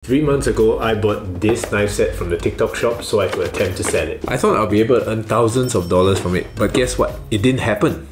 3 months ago, I bought this knife set from the TikTok shop so I could attempt to sell it. I thought I'll be able to earn thousands of dollars from it, but guess what? It didn't happen.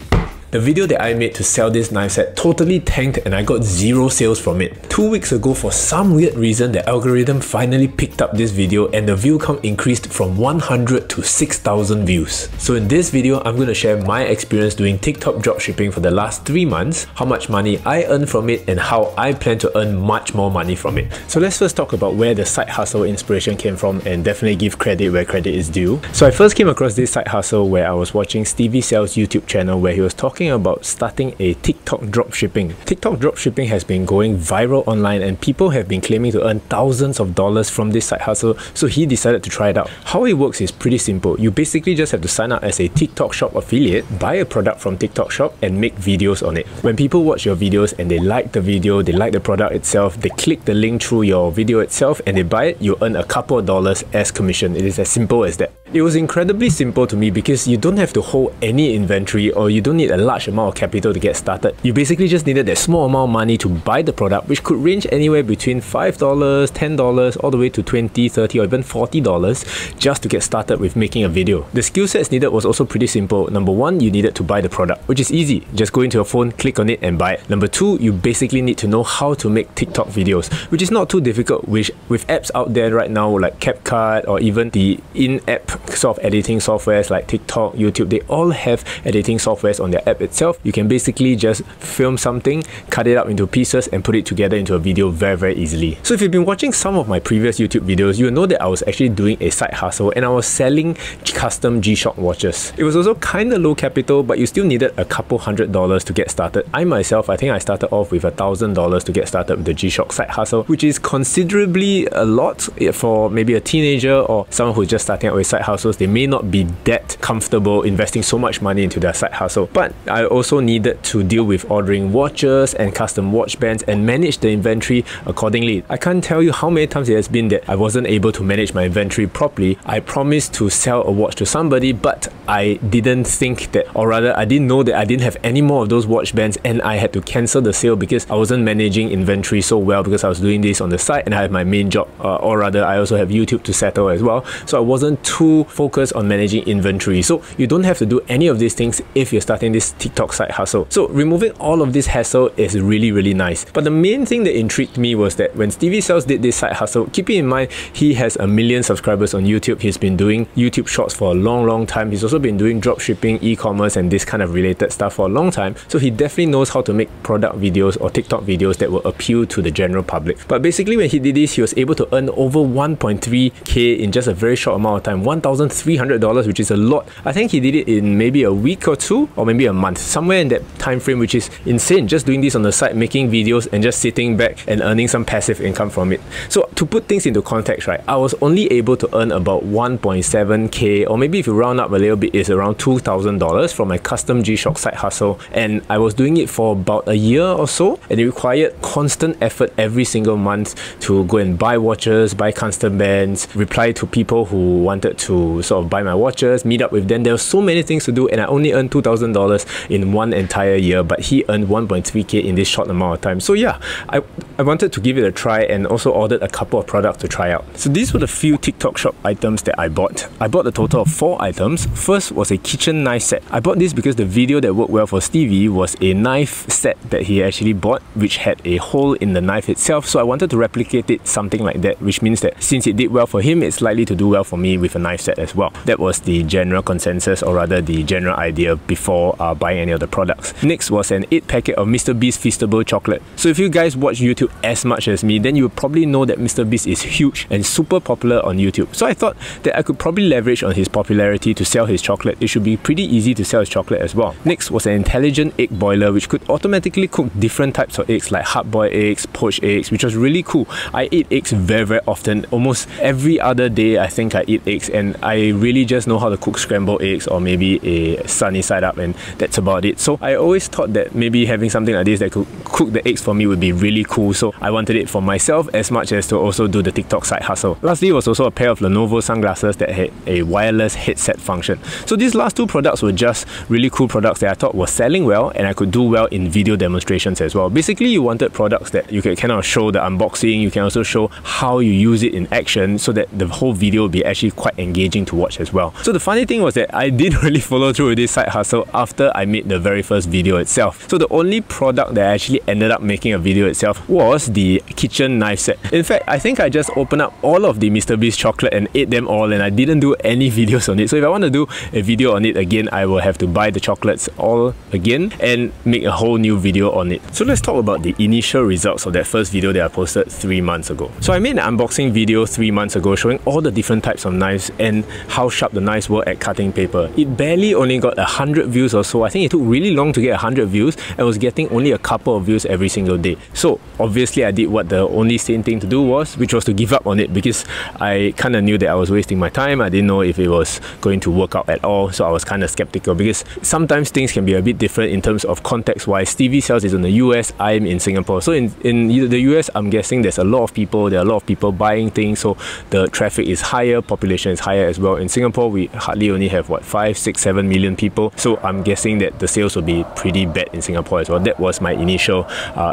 The video that I made to sell this knife set totally tanked and I got 0 sales from it. 2 weeks ago, for some weird reason, the algorithm finally picked up this video and the view count increased from 100 to 6,000 views. So in this video, I'm going to share my experience doing TikTok dropshipping for the last 3 months, how much money I earned from it, and how I plan to earn much more money from it. So let's first talk about where the side hustle inspiration came from and definitely give credit where credit is due. So I first came across this side hustle where I was watching Stevie Sell's YouTube channel where he was talking about starting a TikTok dropshipping. TikTok dropshipping has been going viral online and people have been claiming to earn thousands of dollars from this side hustle, so he decided to try it out. How it works is pretty simple. You basically just have to sign up as a TikTok shop affiliate, buy a product from TikTok shop and make videos on it. When people watch your videos and they like the video, they like the product itself, they click the link through your video itself and they buy it, you earn a couple of dollars as commission. It is as simple as that. It was incredibly simple to me because you don't have to hold any inventory or you don't need a large amount of capital to get started. You basically just needed that small amount of money to buy the product, which could range anywhere between $5, $10, all the way to $20, $30 or even $40 just to get started with making a video. The skill sets needed was also pretty simple. Number one, you needed to buy the product, which is easy. Just go into your phone, click on it and buy it. Number two, you basically need to know how to make TikTok videos, which is not too difficult, which with apps out there right now like CapCut or even the in-app sort of editing softwares like TikTok, YouTube, they all have editing softwares on their app itself. You can basically just film something, cut it up into pieces and put it together into a video very easily. So if you've been watching some of my previous YouTube videos, you'll know that I was actually doing a side hustle and I was selling custom G-Shock watches. It was also kind of low capital, but you still needed a couple $100s to get started. I myself, I think I started off with $1,000 to get started with the G-Shock side hustle, which is considerably a lot for maybe a teenager or someone who's just starting out with side hustles. They may not be that comfortable investing so much money into their side hustle, but I also needed to deal with ordering watches and custom watch bands and manage the inventory accordingly. I can't tell you how many times it has been that I wasn't able to manage my inventory properly. I promised to sell a watch to somebody, but I didn't think that, or rather I didn't know that I didn't have any more of those watch bands and I had to cancel the sale because I wasn't managing inventory so well because I was doing this on the side and I have my main job, or rather I also have YouTube to settle as well, so I wasn't too focused on managing inventory. So you don't have to do any of these things if you're starting this TikTok side hustle. So removing all of this hassle is really nice. But the main thing that intrigued me was that when Stevie Sells did this side hustle, keeping in mind he has 1 million subscribers on YouTube, he's been doing YouTube shorts for a long time, he's also been doing dropshipping, e-commerce and this kind of related stuff for a long time, so he definitely knows how to make product videos or TikTok videos that will appeal to the general public. But basically when he did this, he was able to earn over 1.3k in just a very short amount of time, $1,300, which is a lot. I think he did it in maybe a week or two or maybe a month, somewhere in that time frame, which is insane. Just doing this on the side, making videos and just sitting back and earning some passive income from it. So to put things into context, right, I was only able to earn about 1.7k, or maybe if you round up a little bit, it's around $2,000 from my custom G-Shock side hustle, and I was doing it for about a year or so, and it required constant effort every single month to go and buy watches, buy custom bands, reply to people who wanted to sort of buy my watches, meet up with them. There were so many things to do and I only earned $2,000 in one entire year, but he earned 1.3k in this short amount of time. So yeah, I wanted to give it a try and also ordered a couple of products to try out. So these were the few TikTok shop items that I bought. I bought a total of 4 items. First was a kitchen knife set. I bought this because the video that worked well for Stevie was a knife set that he actually bought, which had a hole in the knife itself, so I wanted to replicate it something like that, which means that since it did well for him, it's likely to do well for me with a knife set as well. That was the general consensus, or rather the general idea before buying any of the products. Next was an 8-packet of Mr. Beast Feastable chocolate. So if you guys watch YouTube as much as me, then you will probably know that Mr. Beast is huge and super popular on YouTube. So I thought that I could probably leverage on his popularity to sell his chocolate. It should be pretty easy to sell his chocolate as well. Next was an intelligent egg boiler which could automatically cook different types of eggs like hard-boiled eggs, poached eggs, which was really cool. I eat eggs very often. Almost every other day I think I eat eggs, and I really just know how to cook scrambled eggs or maybe a sunny side up, and that's about it. So I always thought that maybe having something like this that could cook the eggs for me would be really cool, so I wanted it for myself as much as to also do the TikTok side hustle. Lastly was also a pair of Lenovo sunglasses that had a wireless headset function. So these last two products were just really cool products that I thought were selling well and I could do well in video demonstrations as well. Basically, you wanted products that you could kind of show the unboxing, you can also show how you use it in action so that the whole video will be actually quite engaging to watch as well. So the funny thing was that I didn't really follow through with this side hustle after I made the very first video itself. So the only product that I actually ended up making a video itself was the kitchen knife set. In fact, I think I just opened up all of the MrBeast chocolate and ate them all, and I didn't do any videos on it. So if I want to do a video on it again, I will have to buy the chocolates all again and make a whole new video on it. So let's talk about the initial results of that first video that I posted 3 months ago. So I made an unboxing video 3 months ago showing all the different types of knives and how sharp the knives were at cutting paper. It barely only got 100 views or so. I think it took really long to get 100 views and was getting only a couple of views every single day. So obviously I did what the only sane thing to do was, which was to give up on it, because I kind of knew that I was wasting my time. I didn't know if it was going to work out at all, so I was kind of skeptical, because sometimes things can be a bit different in terms of context wise. Stevie Sells is in the US, I'm in Singapore. So in the US, I'm guessing there's a lot of people, there are a lot of people buying things, so the traffic is higher, population is higher as well. In Singapore, we hardly only have what, 5, 6, 7 million people, so I'm guessing that the sales will be pretty bad in Singapore as well. That was my initial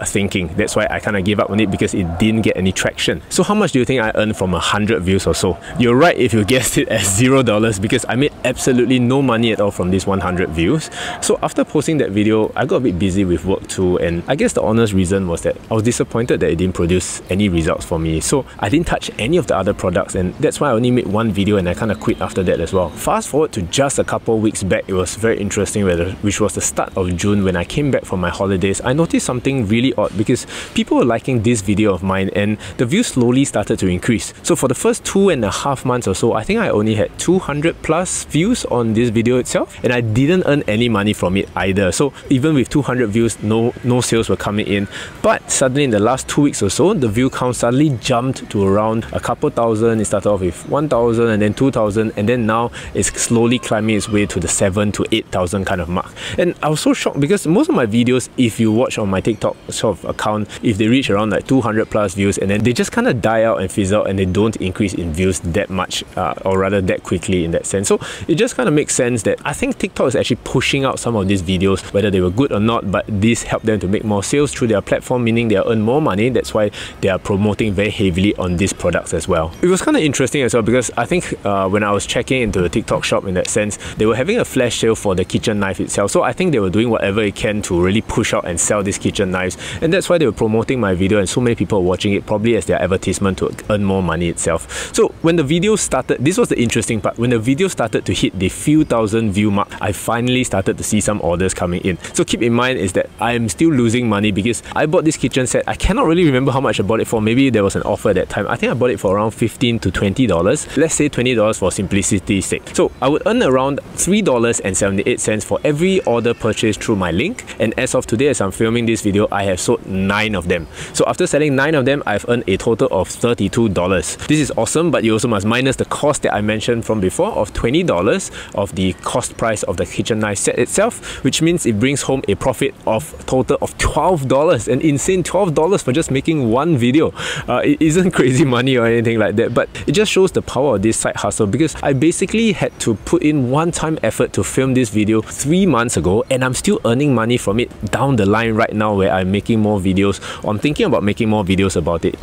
thinking. That's why I kind of gave up on it, because it didn't get any traction. So how much do you think I earned from 100 views or so? You're right if you guessed it as $0, because I made absolutely no money at all from these 100 views. So after posting that video, I got a bit busy with work too, and I guess the honest reason was that I was disappointed that it didn't produce any results for me. So I didn't touch any of the other products, and that's why I only made one video and I kind of quit after that as well. Fast forward to just a couple weeks back, it was very interesting, which was the start of June. When I came back from my holidays, I noticed something really odd, because people were liking this video of mine and the views slowly started to increase. So for the first 2.5 months or so, I think I only had 200 plus views on this video itself, and I didn't earn any money from it either. So even with 200 views, no sales were coming in. But suddenly in the last 2 weeks or so, the view count suddenly jumped to around a couple thousand. It started off with 1,000 and then 2,000, and then now it's slowly climbing its way to the 7,000 to 8,000 kind of mark. And I was so shocked, because most of my videos, if you watch on my TikTok sort of account, if they reach around like 200 plus views and then they just kind of die out and fizzle out, and they don't increase in views that much, or rather that quickly in that sense. So it just kind of makes sense that I think TikTok is actually pushing out some of these videos, whether they were good or not, but this helped them to make more sales through their platform, meaning they earn more money. That's why they are promoting very heavily on these products as well. It was kind of interesting as well, because I think when I was checking into the TikTok shop in that sense, they were having a flash sale for the kitchen knife itself. So I think they were doing whatever it can to really push out and sell these kitchen knives, and that's why they were promoting my video and so many people were watching it, probably as their advertisement to earn more money itself. So when the video started, this was the interesting part, when the video started to hit the few thousand view mark, I finally started to see some orders coming in. So keep in mind is that I am still losing money, because I bought this kitchen set. I cannot really remember how much I bought it for. Maybe there was an offer at that time. I think I bought it for around $15 to $20. Let's say $20 for simplicity's sake. So I would earn around $3.78 for every order purchased through my link, and as of today, as I'm filming this video, I have sold 9 of them. So after selling 9 of them, I've earned a total of $32. This is awesome, but you also must minus the cost that I mentioned from before of $20 of the cost price of the kitchen knife set itself, which means it brings home a profit of total of $12. An insane $12 for just making one video. It isn't crazy money or anything like that, but it just shows the power of this side hustle, because I basically had to put in one-time effort to film this video 3 months ago, and I'm still earning money from it down the line right now, where I'm making more videos, or I'm thinking about making more videos about it.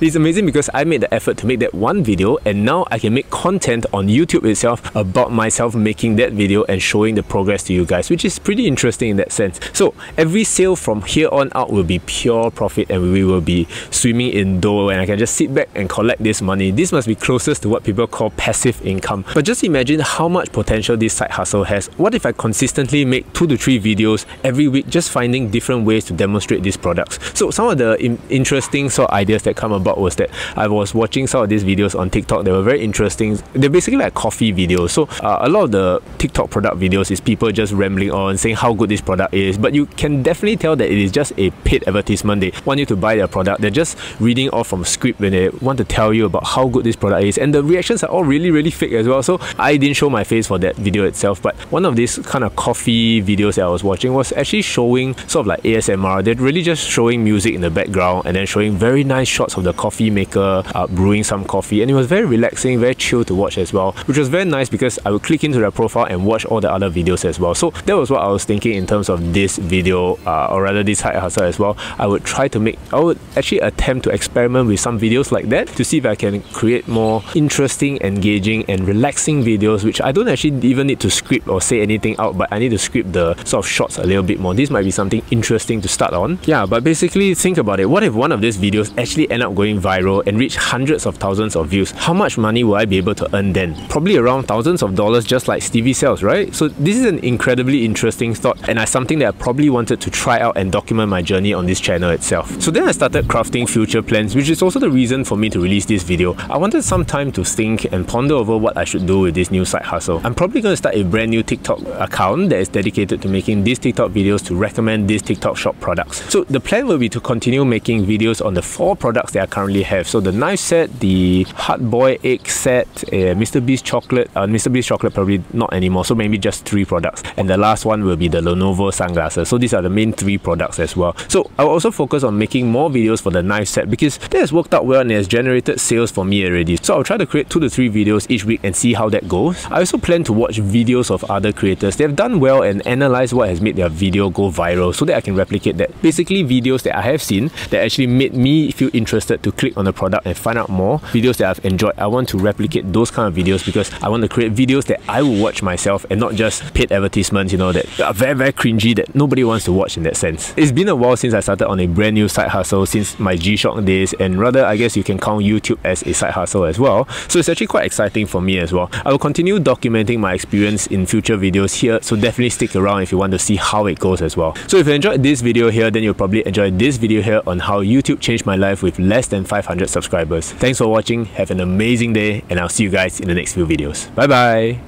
It's amazing, because I made the effort to make that one video, and now I can make content on YouTube itself about myself making that video and showing the progress to you guys, which is pretty interesting in that sense. So every sale from here on out will be pure profit, and we will be swimming in dough, and I can just sit back and collect this money. This must be closest to what people call passive income. But just imagine how much potential this side hustle has. What if I consistently make 2 to 3 videos every week, just finding different ways to demonstrate these products? So some of the interesting sort of ideas that come about was that I was watching some of these videos on TikTok. They were very interesting. They're basically like coffee videos. So a lot of the TikTok product videos is people just rambling on, saying how good this product is, but you can definitely tell that it is just a paid advertisement. They want you to buy their product. They're just reading off from a script when they want to tell you about how good this product is, and the reactions are all all really fake as well. So I didn't show my face for that video itself, but one of these kind of coffee videos that I was watching was actually showing sort of like ASMR. They're really just showing music in the background and then showing very nice shots of the coffee maker brewing some coffee, and it was very relaxing, very chill to watch as well, which was very nice because I would click into their profile and watch all the other videos as well. So that was what I was thinking in terms of this video, or rather this side hustle as well. I would actually attempt to experiment with some videos like that to see if I can create more interesting, engaging and relaxing videos, which I don't actually even need to script or say anything out, but I need to script the sort of shots a little bit more. This might be something interesting to start on. Yeah, but basically think about it. What if one of these videos actually end up going viral and reach hundreds of thousands of views? How much money will I be able to earn then? Probably around thousands of dollars, just like Stevie sells, right? So this is an incredibly interesting thought, and something that I probably wanted to try out and document my journey on this channel itself. So then I started crafting future plans, which is also the reason for me to release this video. I wanted some time to think and ponder over what I should do with this new side hustle. I'm probably going to start a brand new TikTok account that is dedicated to making these TikTok videos to recommend these TikTok shop products. So the plan will be to continue making videos on the 4 products that I currently have. So the knife set, the hard boiled egg set, Mr. Beast chocolate. Mr. Beast chocolate probably not anymore, so maybe just 3 products. And the last one will be the Lenovo sunglasses. So these are the main 3 products as well. So I'll also focus on making more videos for the knife set because that has worked out well and it has generated sales for me already. So I'll try to create 2 to 3 videos each week and see how that goes. I also plan to watch videos of other creators. They have done well and analyze what has made their video go viral so that I can replicate that. Basically videos that I have seen that actually made me feel interested to click on the product and find out more. Videos that I've enjoyed, I want to replicate those kind of videos because I want to create videos that I will watch myself and not just paid advertisements, you know, that are very cringy that nobody wants to watch in that sense. It's been a while since I started on a brand new side hustle since my G-Shock days, and rather I guess you can count YouTube as a side hustle as well. So it's actually quite exciting for me as well. I will continue documenting my experience in future videos here, so definitely stick around if you want to see how it goes as well. So if you enjoyed this video here, then you'll probably enjoy this video here on how YouTube changed my life with less than 500 subscribers. Thanks for watching, have an amazing day, and I'll see you guys in the next few videos. Bye bye!